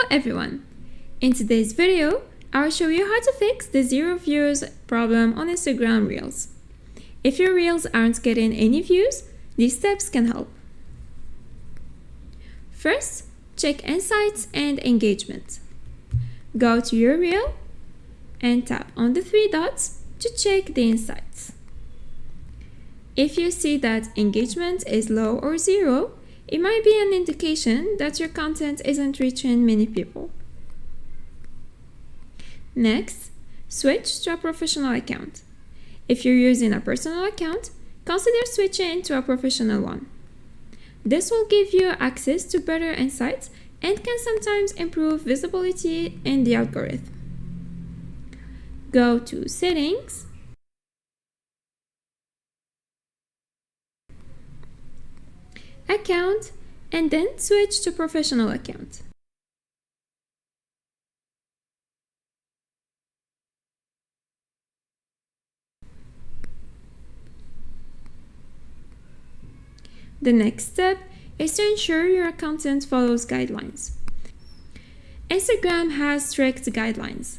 everyone! In today's video, I'll show you how to fix the 0 views problem on Instagram Reels. If your Reels aren't getting any views, these steps can help. First, check Insights and Engagement. Go to your Reel and tap on the 3 dots to check the insights. If you see that engagement is low or 0, it might be an indication that your content isn't reaching many people. Next, switch to a professional account. If you're using a personal account, consider switching to a professional one. This will give you access to better insights and can sometimes improve visibility in the algorithm. Go to Settings, Account, and then switch to Professional Account. The next step is to ensure your content follows guidelines. Instagram has strict guidelines,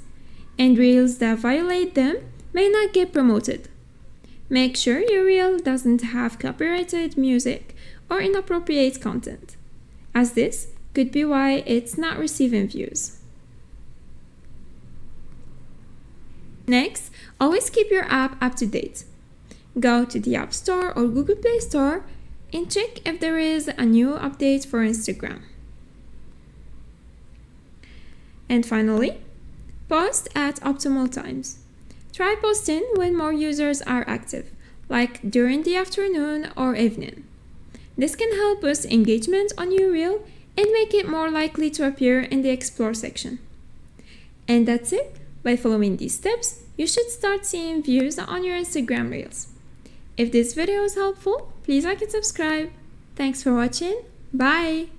and Reels that violate them may not get promoted. Make sure your Reel doesn't have copyrighted music or inappropriate content, as this could be why it's not receiving views. Next, always keep your app up to date. Go to the App Store or Google Play Store and check if there is a new update for Instagram. And finally, post at optimal times. Try posting when more users are active, like during the afternoon or evening. This can help boost engagement on your Reel and make it more likely to appear in the Explore section. And that's it. By following these steps, you should start seeing views on your Instagram Reels. If this video is helpful, please like and subscribe. Thanks for watching. Bye!